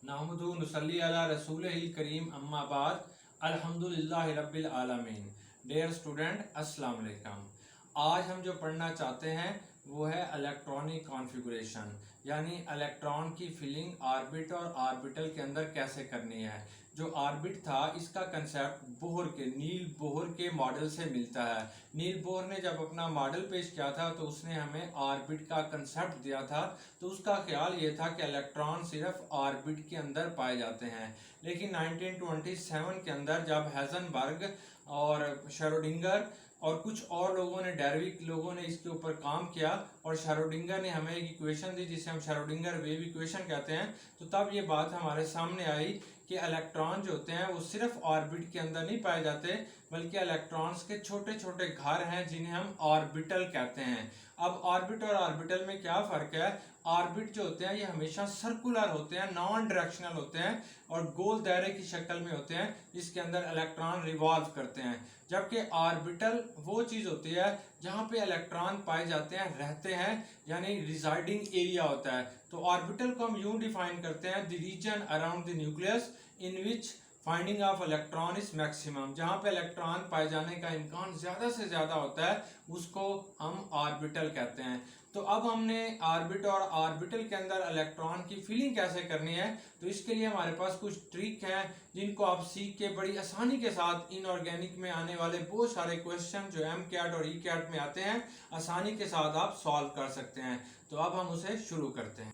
नहमदु नुसल्ली अला रसूलिल करीम अम्मा बाद अल्हम्दुलिल्लाहि रब्बिल आलमीन। डियर स्टूडेंट, अस्सलाम वालेकुम। आज हम जो पढ़ना चाहते हैं वो है इलेक्ट्रॉनिक कॉन्फ़िगरेशन, यानी इलेक्ट्रॉन की फिलिंग ऑर्बिट और ऑर्बिटल के अंदर कैसे करनी है। जो ऑर्बिट था इसका कंसेप्ट बोहर के नील बोहर के मॉडल से मिलता है। नील बोहर ने जब अपना मॉडल पेश किया था तो उसने हमें ऑर्बिट का कंसेप्ट दिया था। तो उसका ख्याल ये था कि इलेक्ट्रॉन सिर्फ ऑर्बिट के अंदर पाए जाते हैं, लेकिन 1927 के अंदर जब हेजनबर्ग और शेरोडिंगर और कुछ और लोगों ने, डेरविक लोगों ने इसके ऊपर काम किया और शेरोडिंगर ने हमें एक इक्वेशन दी जिसे हम शेरोडिंगर वेव इक्वेशन कहते हैं। तो तब ये बात हमारे सामने आई कि इलेक्ट्रॉन जो होते हैं वो सिर्फ ऑर्बिट के अंदर नहीं पाए जाते, बल्कि इलेक्ट्रॉन्स के छोटे छोटे घर हैं जिन्हें हम ऑर्बिटल कहते हैं। अब ऑर्बिट और ऑर्बिटल में क्या फर्क है? ऑर्बिट जो होते हैं ये हमेशा सर्कुलर होते हैं, नॉन डायरेक्शनल होते हैं और गोल दायरे की शक्ल में होते हैं जिसके अंदर इलेक्ट्रॉन रिवॉल्व करते हैं। जबकि ऑर्बिटल वो चीज होती है जहां पे इलेक्ट्रॉन पाए जाते हैं, रहते हैं, यानी रिजाइडिंग एरिया होता है। तो ऑर्बिटल को हम यूं डिफाइन करते हैं, the region around the nucleus in which finding of electron is maximum. जहां पे इलेक्ट्रॉन पाए जाने का इम्कान ज्यादा से ज्यादा होता है उसको हम ऑर्बिटल कहते हैं। तो अब हमने ऑर्बिट और ऑर्बिटल के अंदर इलेक्ट्रॉन की फिलिंग कैसे करनी है, तो इसके लिए हमारे पास कुछ ट्रिक हैं जिनको आप सीख के बड़ी आसानी के साथ इनऑर्गेनिक में आने वाले बहुत सारे क्वेश्चन जो एम कैट और ई कैट में आते हैं आसानी के साथ आप सॉल्व कर सकते हैं। तो अब हम उसे शुरू करते हैं।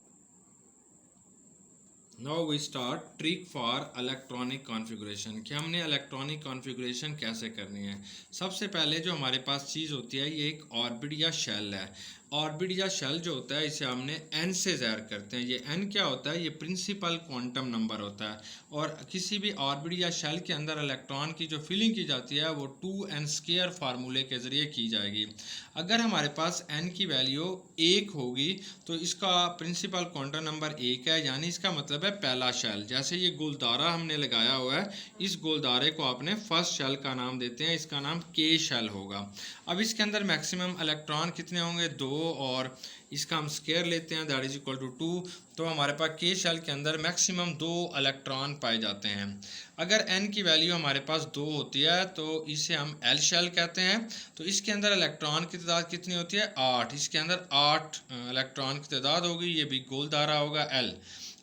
Now we start trick for electronic configuration कि हमने इलेक्ट्रॉनिक कॉन्फ़िगरेशन कैसे करनी है। सबसे पहले जो हमारे पास चीज़ होती है ये एक ऑर्बिट या शेल है। ऑर्बिट या शेल जो होता है इसे हमने n से ज़ाहिर करते हैं। ये n क्या होता है? ये प्रिंसिपल क्वांटम नंबर होता है। और किसी भी ऑर्बिट या शेल के अंदर इलेक्ट्रॉन की जो फिलिंग की जाती है वो 2n² फार्मूले के ज़रिए की जाएगी। अगर हमारे पास n की वैल्यू 1 होगी तो इसका प्रिंसिपल क्वांटम नंबर 1 है, यानी इसका मतलब है पहला शेल। जैसे ये गोलदारा हमने लगाया हुआ है, इस गोलदारे को आपने फर्स्ट शेल का नाम देते हैं, इसका नाम के शेल होगा। अब इसके अंदर मैक्सिमम इलेक्ट्रॉन कितने होंगे? 2, और इसका हम स्क्वायर लेते हैं, दैट इज इक्वल टू 2। तो हमारे पास के शेल के अंदर मैक्सिमम 2 इलेक्ट्रॉन पाए जाते हैं। अगर n की वैल्यू हमारे पास 2 होती है तो इसे हम एल शेल कहते हैं। तो इसके अंदर इलेक्ट्रॉन की तादाद कितनी होती है? 8। इसके अंदर 8 इलेक्ट्रॉन की तादाद होगी, ये भी गोलदारा होगा L।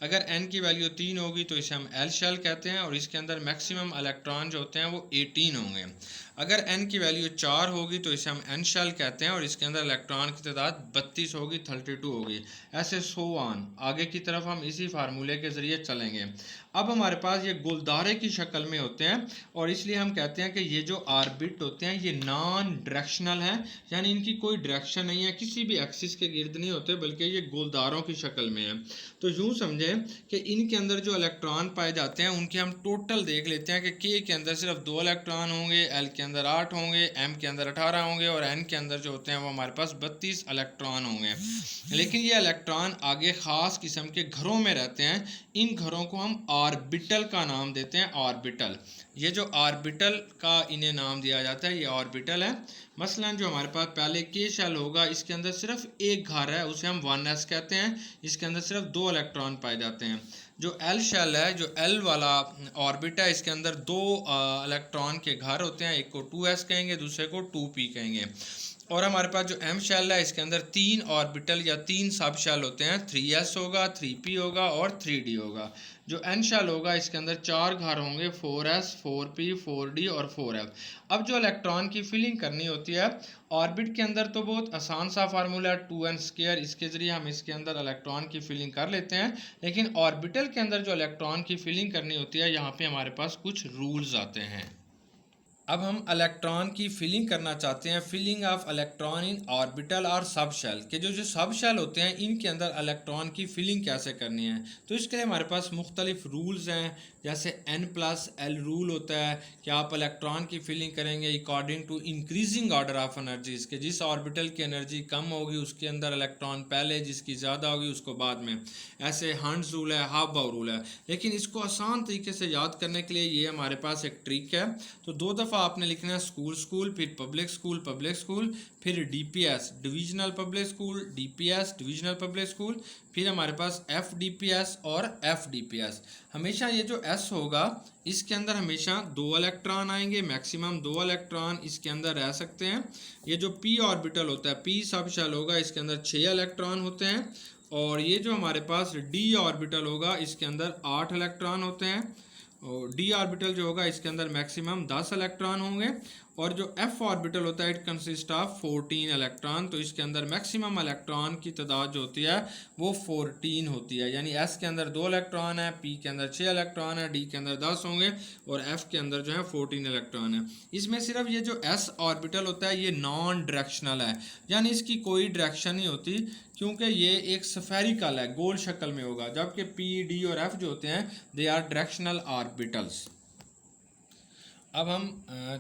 अगर n की वैल्यू 3 होगी तो इसे हम एल शेल कहते हैं और इसके अंदर मैक्सिमम इलेक्ट्रॉन जो होते हैं वो 18 होंगे। अगर n की वैल्यू 4 होगी तो इसे हम n शेल कहते हैं और इसके अंदर इलेक्ट्रॉन की तादाद 32 होगी, 32 होगी। ऐसे सो ऑन आगे की तरफ हम इसी फार्मूले के ज़रिए चलेंगे। अब हमारे पास ये गुलदारे की शक्ल में होते हैं और इसलिए हम कहते हैं कि ये जो ऑर्बिट होते हैं ये नॉन डायरेक्शनल हैं, यानी इनकी कोई डायरेक्शन नहीं है, किसी भी एक्सिस के गिर्द नहीं होते, बल्कि ये गुलदारों की शक्ल में है। तो यूँ समझें कि इनके अंदर जो इलेक्ट्रॉन पाए जाते हैं उनके हम टोटल देख लेते हैं कि के के अंदर सिर्फ 2 इलेक्ट्रॉन होंगे, एल के अंदर 8 होंगे, एम के अंदर 18 होंगे और एन के अंदर जो होते हैं वो हमारे पास 32 इलेक्ट्रॉन होंगे। लेकिन ये इलेक्ट्रॉन आगे ख़ास किस्म के घरों में रहते हैं। इन घरों को हम ऑर्बिटल का नाम देते हैं, ऑर्बिटल। ये जो ऑर्बिटल का इन्हें नाम दिया जाता है ये ऑर्बिटल है। मसलन जो हमारे पास पहले के शेल होगा इसके अंदर सिर्फ एक घर है, उसे हम 1s कहते हैं, इसके अंदर सिर्फ 2 इलेक्ट्रॉन पाए जाते हैं। जो एल शेल है, जो एल वाला ऑर्बिट है, इसके अंदर 2 इलेक्ट्रॉन के घर होते हैं, एक को 2s कहेंगे, दूसरे को 2p कहेंगे। और हमारे पास जो एम शेल है इसके अंदर 3 ऑर्बिटल या 3 सब शेल होते हैं, 3s होगा, 3p होगा और 3d होगा। जो एन शेल होगा इसके अंदर 4 घर होंगे, 4s, 4p, 4d और 4f। अब जो इलेक्ट्रॉन की फिलिंग करनी होती है ऑर्बिट के अंदर तो बहुत आसान सा फार्मूला है 2n², इसके ज़रिए हम इसके अंदर इलेक्ट्रॉन की फिलिंग कर लेते हैं। लेकिन ऑर्बिटल के अंदर जो इलेक्ट्रॉन की फिलिंग करनी होती है यहाँ पे हमारे पास कुछ रूल्स आते हैं। अब हम इलेक्ट्रॉन की फिलिंग करना चाहते हैं, filling of electron in orbital और सब शेल के जो सब शेल होते हैं इनके अंदर इलेक्ट्रॉन की फिलिंग कैसे करनी है। तो इसके लिए हमारे पास मुख्तलिफ रूल्स हैं, जैसे n+l रूल होता है कि आप इलेक्ट्रॉन की फिलिंग करेंगे according to increasing order of energies के जिस ऑर्बिटल की एनर्जी कम होगी उसके अंदर इलेक्ट्रॉन पहले, जिसकी ज़्यादा होगी उसको बाद में। ऐसे हंड्स रूल है, हाफ-बाउ रूल है। लेकिन इसको आसान तरीके से याद करने के लिए ये हमारे पास एक ट्रिक है। तो 2 दफ़ा आपने लिखना है स्कूल स्कूल, फिर पब्लिक स्कूल, फिर DPS divisional public school, DPS divisional public school, फिर हमारे पास एफडीपीएस और एफडीपीएस। हमेशा ये जो एस होगा इसके अंदर हमेशा 2 इलेक्ट्रॉन आएंगे, मैक्सिमम 2 इलेक्ट्रॉन इसके अंदर रह सकते हैं। ये जो पी ऑर्बिटल होता है, पी सब शेल होगा, इसके अंदर 6 इलेक्ट्रॉन होते हैं। और ये जो हमारे पास डी ऑर्बिटल होगा इसके अंदर 8 इलेक्ट्रॉन होते हैं। और डी ऑर्बिटल जो होगा इसके अंदर मैक्सिमम 10 इलेक्ट्रॉन होंगे। और जो एफ ऑर्बिटल होता है इट कंसिस्ट ऑफ 14 इलेक्ट्रॉन, तो इसके अंदर मैक्सिमम इलेक्ट्रॉन की तादाद जो होती है वो 14 होती है। यानी एस के अंदर 2 इलेक्ट्रॉन है, पी के अंदर 6 इलेक्ट्रॉन है, डी के अंदर 10 होंगे और एफ के अंदर जो है 14 इलेक्ट्रॉन है। इसमें सिर्फ ये जो एस ऑर्बिटल होता है ये नॉन डायरेक्शनल है, यानी इसकी कोई डायरेक्शन नहीं होती क्योंकि ये एक स्फेरिकल है, गोल शक्ल में होगा। जबकि पी, डी और एफ जो होते हैं दे आर डायरेक्शनल ऑर्बिटल्स। अब हम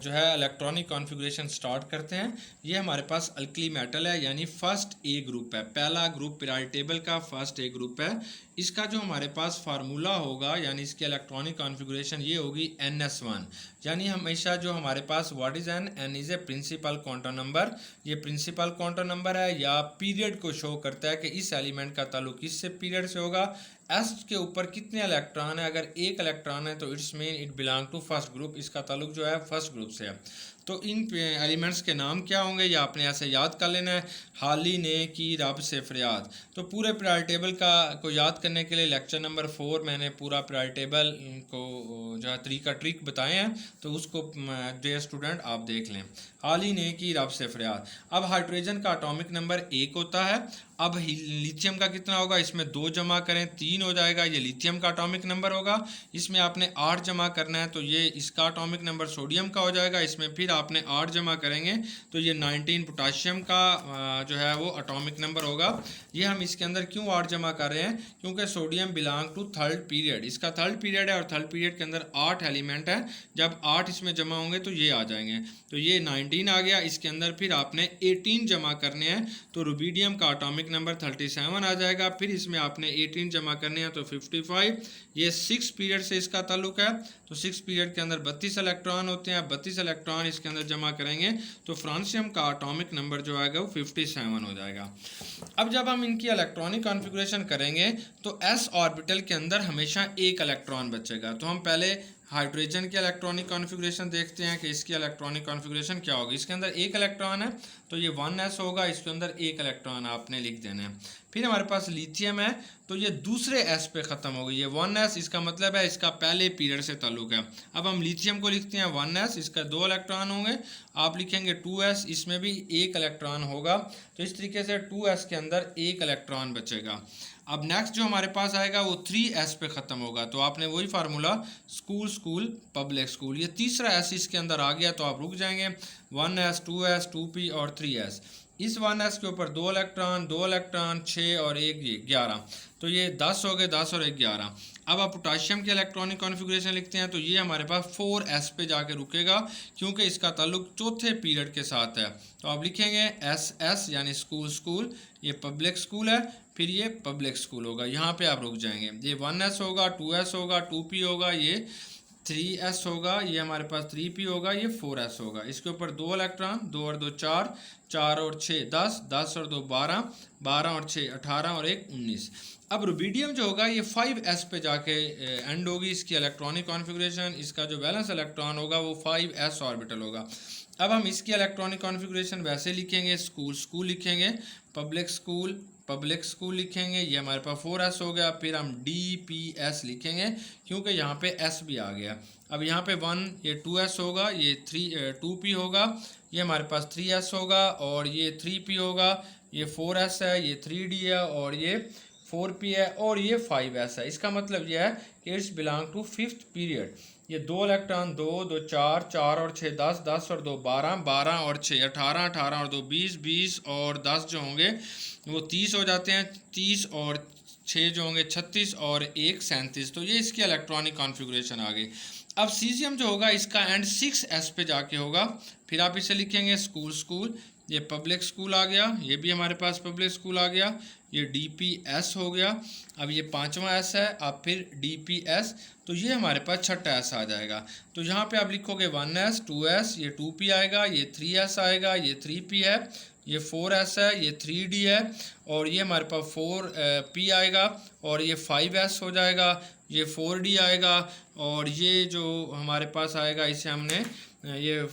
जो है इलेक्ट्रॉनिक कॉन्फ़िगरेशन स्टार्ट करते हैं। ये हमारे पास अल्कली मेटल है, यानी फर्स्ट ए ग्रुप है, पहला ग्रुप पीरियोडिक टेबल का फर्स्ट ए ग्रुप है। इसका जो हमारे पास फार्मूला होगा यानी इसकी इलेक्ट्रॉनिक कॉन्फ़िगरेशन ये होगी NS1। यानी हमेशा जो हमारे पास what is N is a principal quantum number. ये प्रिंसिपल क्वांटम नंबर है या पीरियड को शो करता है कि इस एलिमेंट का ताल्लुक किससे पीरियड से होगा। एस के ऊपर कितने इलेक्ट्रॉन है, अगर एक इलेक्ट्रॉन है तो it's mean it belong to first group, इसका ताल्लुक जो है फर्स्ट ग्रुप से है। तो इन एलिमेंट्स के नाम क्या होंगे ये आपने ऐसे याद कर लेना है। हाली ने की रब से फरियाद। तो पूरे पीरियोडिक टेबल का को याद करने के लिए लेक्चर नंबर 4 मैंने पूरा पीरियोडिक टेबल को जो है ट्रिक बताए हैं, तो उसको डियर स्टूडेंट आप देख लें। हाली ने की रब से फरियाद। अब हाइड्रोजन का एटॉमिक नंबर 1 होता है। अब लिथियम का कितना होगा, इसमें 2 जमा करें 3 हो जाएगा, ये लिथियम का एटॉमिक नंबर होगा। इसमें आपने 8 जमा करना है तो ये इसका एटॉमिक नंबर सोडियम का हो जाएगा। इसमें फिर आपने 8 जमा करेंगे तो ये 19 पोटाशियम का जो है वो एटॉमिक नंबर होगा। ये हम इसके अंदर क्यों 8 जमा कर रहे हैं, क्योंकि sodium belong to third period, इसका थर्ड पीरियड है और थर्ड पीरियड के अंदर 8 एलिमेंट है। जब 8 इसमें जमा होंगे तो ये आ जाएंगे, तो ये 19 आ गया। इसके अंदर फिर आपने 18 जमा करने हैं तो रुबीडियम का एटॉमिक नंबर 37 आ जाएगा। फिर इसमें आपने 18 जमा करने हैं तो 55। ये 6 पीरियड से इसका ताल्लुक है, तो 6 पीरियड के अंदर 32 इलेक्ट्रॉन होते हैं। 32 इलेक्ट्रॉन इसके अंदर जमा करेंगे तो फ्रांसियम का एटॉमिक नंबर जो आएगा वो 57 हो जाएगा। अब जब हम इनकी इलेक्ट्रॉनिक कॉन्फ़िगरेशन करेंगे तो एस ऑर्बिटल के अंदर हमेशा एक इलेक्ट्रॉन बचेगा। तो हम पहले हाइड्रोजन की इलेक्ट्रॉनिक कॉन्फ़िगरेशन देखते हैं कि इसकी इलेक्ट्रॉनिक कॉन्फ़िगरेशन क्या होगी। इसके अंदर एक इलेक्ट्रॉन है तो ये 1s होगा, इसके अंदर एक इलेक्ट्रॉन आपने लिख देना है। फिर हमारे पास लिथियम है तो ये दूसरे s पे ख़त्म होगी, ये 1s, इसका मतलब है इसका पहले पीरियड से ताल्लुक है। अब हम लिथियम को लिखते हैं 1s, इसका 2 इलेक्ट्रॉन होंगे। आप लिखेंगे 2s, इसमें भी एक इलेक्ट्रॉन होगा। तो इस तरीके से 2s के अंदर एक इलेक्ट्रॉन बचेगा। अब नेक्स्ट जो हमारे पास आएगा वो 3s पे ख़त्म होगा, तो आपने वही formula school school public school, ये तीसरा s इसके अंदर आ गया तो आप रुक जाएंगे। 1s 2s 2p और 3s। इस 1s के ऊपर 2 इलेक्ट्रॉन 2 इलेक्ट्रॉन 6 और 1 11, तो ये 10 हो गए, 10 और 1 11। अब आप पोटाशियम के इलेक्ट्रॉनिक कॉन्फ़िगरेशन लिखते हैं तो ये हमारे पास 4s पे जाके रुकेगा क्योंकि इसका ताल्लुक चौथे पीरियड के साथ है। तो आप लिखेंगे SS यानी स्कूल स्कूल, ये पब्लिक स्कूल है, फिर ये पब्लिक स्कूल होगा, यहाँ पे आप रुक जाएंगे। ये 1s होगा, 2s होगा, 2p होगा, ये 3s होगा, ये हमारे पास 3p होगा, ये 4s होगा। इसके ऊपर 2 इलेक्ट्रॉन, 2 और 2 4, 4 और 6 10, 10 और 2 12, 12 और 6 18 और 1 19। अब रुबीडियम जो होगा ये 5s पे जाके एंड होगी इसकी इलेक्ट्रॉनिक कॉन्फ़िगरेशन। इसका जो बैलेंस इलेक्ट्रॉन होगा वो 5s ऑर्बिटल होगा। अब हम इसकी इलेक्ट्रॉनिक कॉन्फ़िगरेशन वैसे लिखेंगे, स्कूल स्कूल लिखेंगे, पब्लिक स्कूल लिखेंगे, ये हमारे पास 4s हो गया। फिर हम DPS लिखेंगे क्योंकि यहाँ पे s भी आ गया। अब यहाँ पे 1, ये 2s होगा, ये 2p होगा, ये हमारे पास 3s होगा और ये 3p होगा, ये 4s है, ये 3d है और ये 4p है और ये 5s है। इसका मतलब यह है कि it's belong to 5th period. ये 2 इलेक्ट्रॉन 2 2 4, 4 और 6 10, 10 और 2 12, 12 और 6 18, 18 और 2 20, 20 और 10 जो होंगे वो 30 हो जाते हैं, 30 और 6 जो होंगे 36 और 1 37। तो ये इसकी इलेक्ट्रॉनिक कॉन्फ़िगरेशन आ गई। अब सीजियम जो होगा इसका एंड 6s पे जाके होगा। फिर आप इसे लिखेंगे स्कूल स्कूल ये पब्लिक स्कूल आ गया, ये भी हमारे पास पब्लिक स्कूल आ गया, ये DPS हो गया। अब ये 5वां S है, अब फिर DPS, तो ये हमारे पास छठा S आ जाएगा। तो यहाँ पे आप लिखोगे 1S 2S, ये 2P आएगा, ये 3S आएगा, ये 3P है, ये 4S है, ये 3D है, और ये हमारे पास 4P आएगा, और ये 5S हो जाएगा, ये 4D आएगा, और ये जो हमारे पास आएगा इसे हमने ये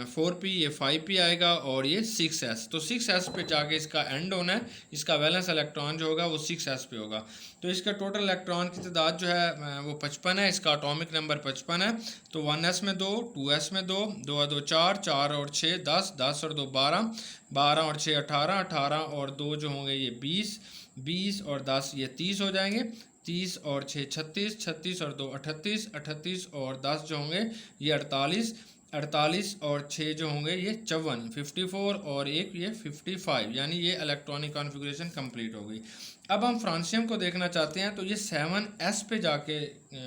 4P, ये 5P आएगा, और ये 6S। तो 6S पे जाके इसका एंड होना है, इसका वैलेंस इलेक्ट्रॉन जो होगा वो 6S पे होगा। तो इसका टोटल इलेक्ट्रॉन की तादाद जो है वो 55 है, इसका एटॉमिक नंबर 55 है। तो 1S में 2, 2S में 2, 2 2 4, 4 और 6 10, 10 और 2 12, 12 और 6 18, 18 और 2 जो होंगे ये 20, 20 और 10 ये 30 हो जाएंगे, 30 और 6 36, 36 और 2 38, 38 और 10 जो होंगे ये 48, 48 और 6 जो होंगे ये 54, 54 और एक ये 55, यानी ये इलेक्ट्रॉनिक कॉन्फ़िगरेशन कंप्लीट हो गई। अब हम फ्रांसियम को देखना चाहते हैं, तो ये 7S पे जाके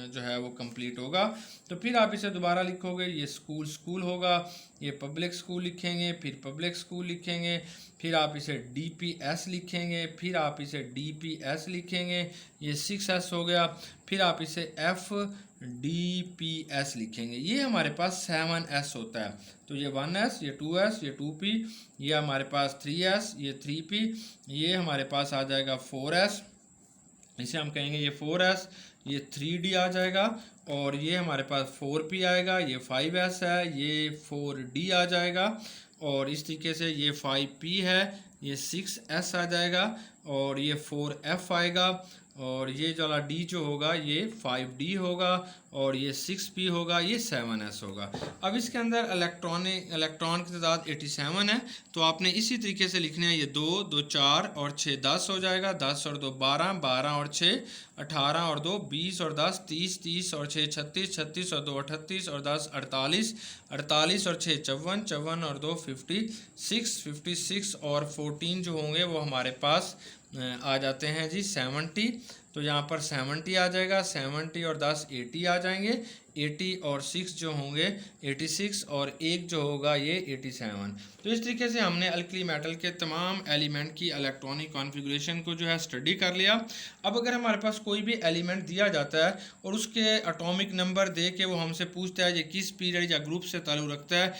जो है वो कंप्लीट होगा। तो फिर आप इसे दोबारा लिखोगे, ये स्कूल स्कूल होगा, ये पब्लिक स्कूल लिखेंगे, फिर पब्लिक स्कूल लिखेंगे, फिर आप इसे DPS लिखेंगे, फिर आप इसे DPS लिखेंगे, ये 6S हो गया, फिर आप इसे FDPS लिखेंगे। ये हमारे पास 7S होता है। तो ये 1S, ये 2S, ये 2P, ये हमारे पास 3S, ये 3P, ये हमारे पास आ जाएगा 4S, इसे हम कहेंगे ये 4S, ये 3D आ जाएगा, और ये हमारे पास 4P आएगा, ये 5S है, ये 4D आ जाएगा, और इस तरीके से ये 5P है, ये 6S आ जाएगा, और ये 4F आएगा, और ये वाला D जो होगा ये 5D होगा, और ये 6P होगा, ये 7S होगा। अब इसके अंदर इलेक्ट्रॉन की तादाद 87 है, तो आपने इसी तरीके से लिखना है, ये 2 2 4 और 6 10 हो जाएगा, 10 और 2 12, 12 और 6 18 और 2 20 और 10 30, 30 और 6 36, 36 और 2 38 और 10 48, 48 और 6 54, 54 और 2 56, 56 और 14 जो होंगे वो हमारे पास आ जाते हैं जी 70। तो यहाँ पर 70 आ जाएगा, 70 और 10 80 आ जाएंगे, 80 और 6 जो होंगे 86, और एक जो होगा ये 87। तो इस तरीके से हमने अल्कली मेटल के तमाम एलिमेंट की इलेक्ट्रॉनिक कॉन्फ़िगरेशन को जो है स्टडी कर लिया। अब अगर हमारे पास कोई भी एलिमेंट दिया जाता है और उसके एटॉमिक नंबर दे के वो हमसे पूछता है ये किस पीरियड या ग्रुप से ताल्लुक़ रखता है,